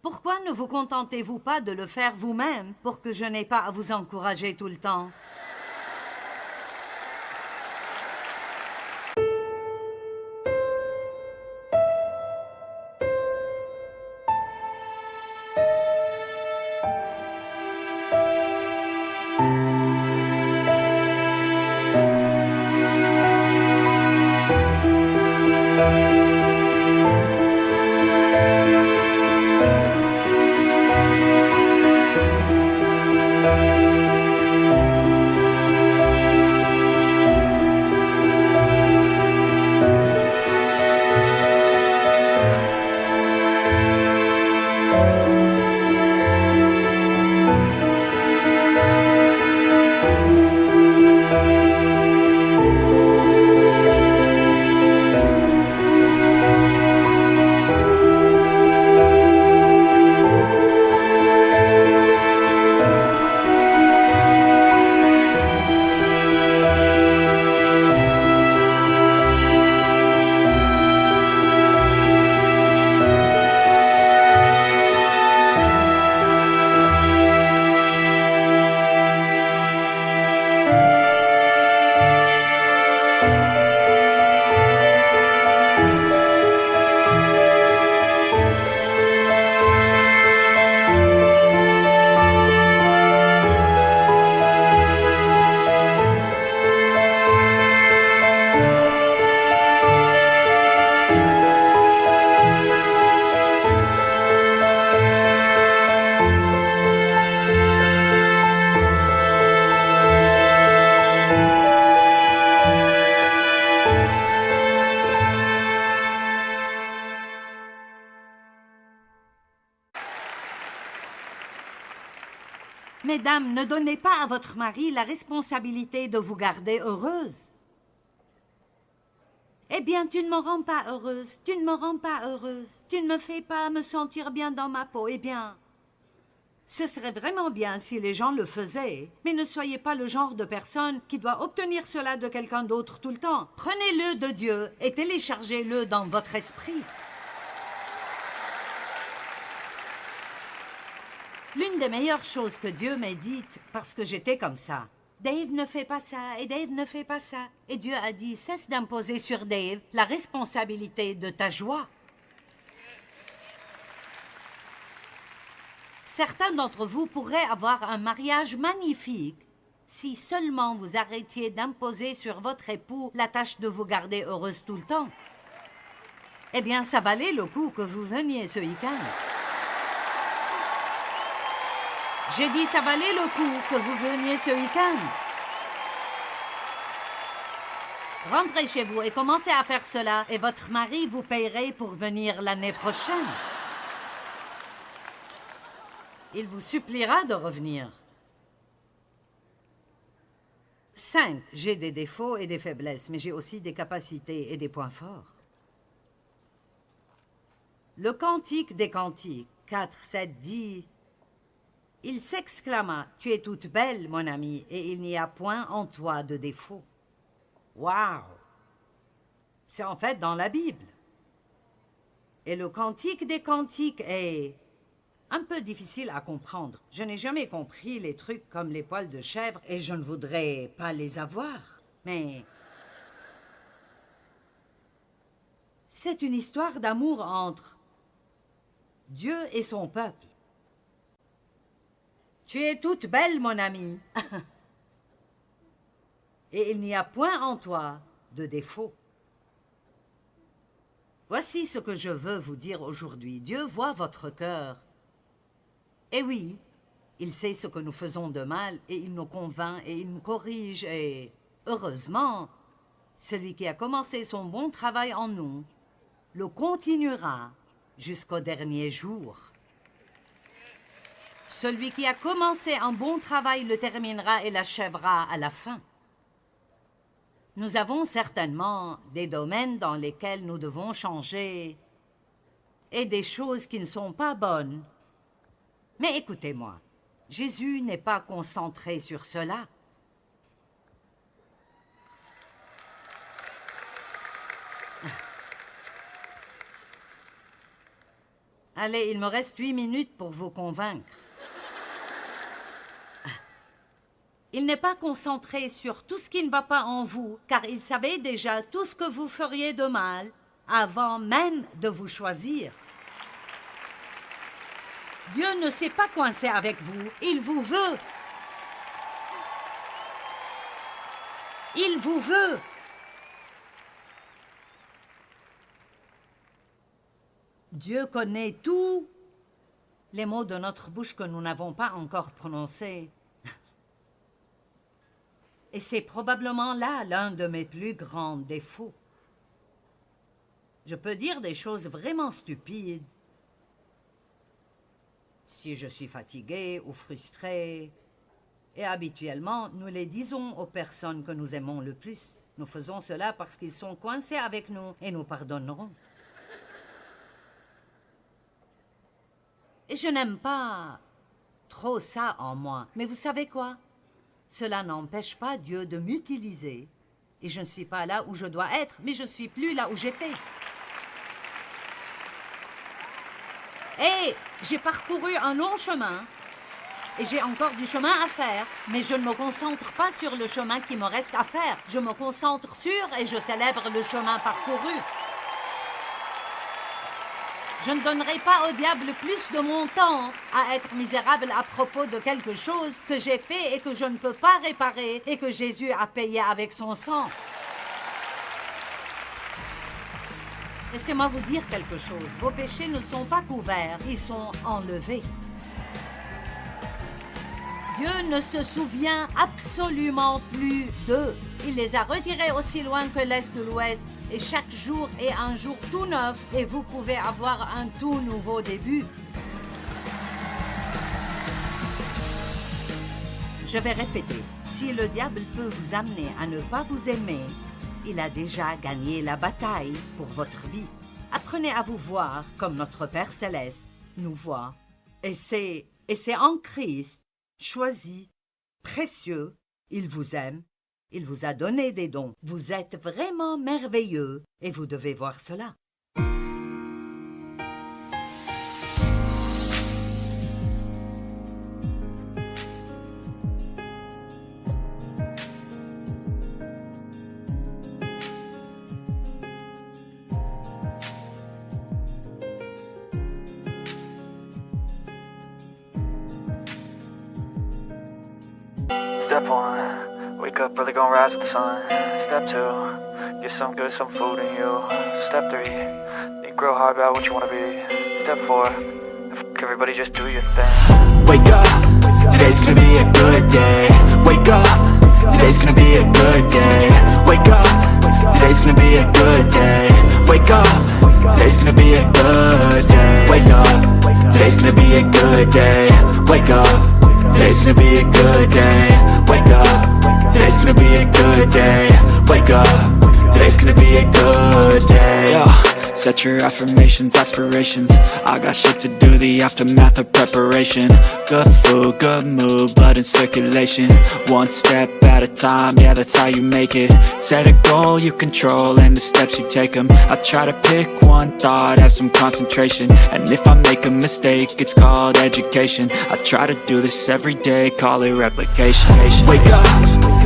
Pourquoi ne vous contentez-vous pas de le faire vous-même pour que je n'ai pas à vous encourager tout le temps? Mesdames, ne donnez pas à votre mari la responsabilité de vous garder heureuse. Eh bien, tu ne me rends pas heureuse, tu ne me rends pas heureuse, tu ne me fais pas me sentir bien dans ma peau. Eh bien, ce serait vraiment bien si les gens le faisaient, mais ne soyez pas le genre de personne qui doit obtenir cela de quelqu'un d'autre tout le temps. Prenez-le de Dieu et téléchargez-le dans votre esprit. L'une des meilleures choses que Dieu m'ait dites, parce que j'étais comme ça. Dave ne fait pas ça, et Dave ne fait pas ça. Et Dieu a dit, cesse d'imposer sur Dave la responsabilité de ta joie. Certains d'entre vous pourraient avoir un mariage magnifique si seulement vous arrêtiez d'imposer sur votre époux la tâche de vous garder heureuse tout le temps. Eh bien, ça valait le coup que vous veniez ce week-end. J'ai dit ça valait le coup que vous veniez ce week-end. Rentrez chez vous et commencez à faire cela et votre mari vous paierait pour venir l'année prochaine. Il vous suppliera de revenir. 5. J'ai des défauts et des faiblesses, mais j'ai aussi des capacités et des points forts. Le cantique des cantiques, 4, 7, dit... Il s'exclama, « Tu es toute belle, mon ami, et il n'y a point en toi de défaut. » Waouh! C'est en fait dans la Bible. Et le cantique des cantiques est un peu difficile à comprendre. Je n'ai jamais compris les trucs comme les poils de chèvre et je ne voudrais pas les avoir. Mais c'est une histoire d'amour entre Dieu et son peuple. Tu es toute belle, mon ami. Et il n'y a point en toi de défaut. Voici ce que je veux vous dire aujourd'hui. Dieu voit votre cœur. Et oui, il sait ce que nous faisons de mal et il nous convainc et il nous corrige et, heureusement, celui qui a commencé son bon travail en nous le continuera jusqu'au dernier jour. Celui qui a commencé un bon travail le terminera et l'achèvera à la fin. Nous avons certainement des domaines dans lesquels nous devons changer et des choses qui ne sont pas bonnes. Mais écoutez-moi, Jésus n'est pas concentré sur cela. Allez, il me reste 8 minutes pour vous convaincre. Il n'est pas concentré sur tout ce qui ne va pas en vous, car il savait déjà tout ce que vous feriez de mal avant même de vous choisir. Dieu ne s'est pas coincé avec vous, il vous veut. Il vous veut. Dieu connaît tous les mots de notre bouche que nous n'avons pas encore prononcés. Et c'est probablement là l'un de mes plus grands défauts. Je peux dire des choses vraiment stupides. Si je suis fatigué ou frustré, et habituellement, nous les disons aux personnes que nous aimons le plus. Nous faisons cela parce qu'ils sont coincés avec nous et nous pardonnerons. Et je n'aime pas trop ça en moi. Mais vous savez quoi? Cela n'empêche pas Dieu de m'utiliser. Et je ne suis pas là où je dois être, mais je ne suis plus là où j'étais. Et j'ai parcouru un long chemin. Et j'ai encore du chemin à faire. Mais je ne me concentre pas sur le chemin qui me reste à faire. Je me concentre sur et je célèbre le chemin parcouru. Je ne donnerai pas au diable plus de mon temps à être misérable à propos de quelque chose que j'ai fait et que je ne peux pas réparer et que Jésus a payé avec son sang. Laissez-moi vous dire quelque chose. Vos péchés ne sont pas couverts, ils sont enlevés. Dieu ne se souvient absolument plus d'eux. Il les a retirés aussi loin que l'Est de l'Ouest. Et chaque jour est un jour tout neuf et vous pouvez avoir un tout nouveau début. Je vais répéter. Si le diable peut vous amener à ne pas vous aimer, il a déjà gagné la bataille pour votre vie. Apprenez à vous voir comme notre Père Céleste nous voit. Et c'est en Christ, choisi, précieux, il vous aime. Il vous a donné des dons. Vous êtes vraiment merveilleux et vous devez voir cela. Step 1, wake up early, gonna rise with the sun. Step 2, get some good, some food in you. Step 3, think real hard about what you wanna be. Step 4, everybody just do your thing. Wake up, today's gonna be a good day. Wake up, today's gonna be a good day. Wake up, today's gonna be a good day. Wake up, today's gonna be a good day. Wake up, today's gonna be a good day. Wake up. Today's gonna be a good day. Wake up. Today's gonna be a good day. Wake up. Today's gonna be a good day. Yo, set your affirmations, aspirations. I got shit to do, the aftermath of preparation. Good food, good mood, blood in circulation. One step at a time, yeah, that's how you make it. Set a goal you control and the steps you take them. I try to pick one thought, have some concentration. And if I make a mistake, it's called education. I try to do this every day, call it replication. Wake up,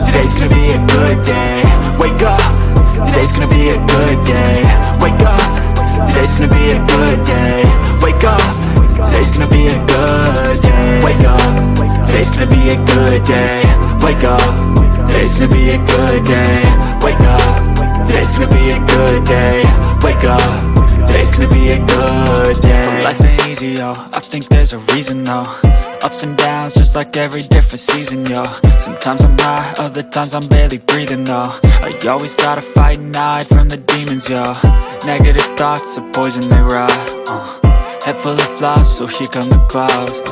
today's gonna be a good day. Wake up, today's gonna be a good day. Wake up, today's gonna be a good day. Wake up, today's gonna be a good day. Wake up, today's gonna be a good day. Wake up, today's gonna be a good day. Wake up, today's gonna be a good day. Wake up, today's gonna be a good day. So life ain't easy, yo, I think there's a reason though. Ups and downs, just like every different season, yo. Sometimes I'm high, other times I'm barely breathing, though. I always gotta fight and hide from the demons, yo. Negative thoughts are poison, they rot. Head full of flies, so here come the clouds.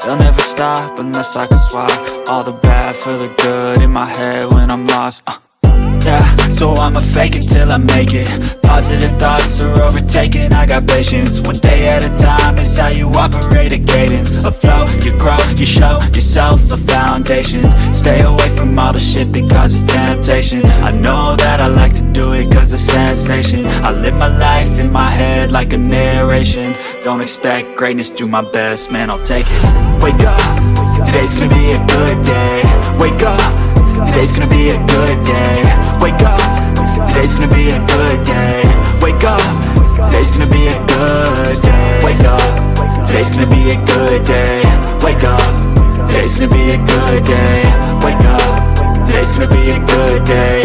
They'll never stop unless I can swap all the bad for the good in my head when I'm lost. Yeah, so I'ma fake it till I make it. Positive thoughts are overtaken, I got patience. One day at a time is how you operate a cadence. A flow, you grow, you show yourself a foundation. Stay away from all the shit that causes temptation. I know that I like to do it cause it's sensation. I live my life in my head like a narration. Don't expect greatness, do my best, man, I'll take it. Wake up, today's gonna be a good day. Wake up, today's gonna be a good day. Wake up, today's gonna be a good day. Wake up, today's gonna be a good day. Wake up, today's gonna be a good day. Wake up, today's gonna be a good day. Wake up, today's gonna be a good day.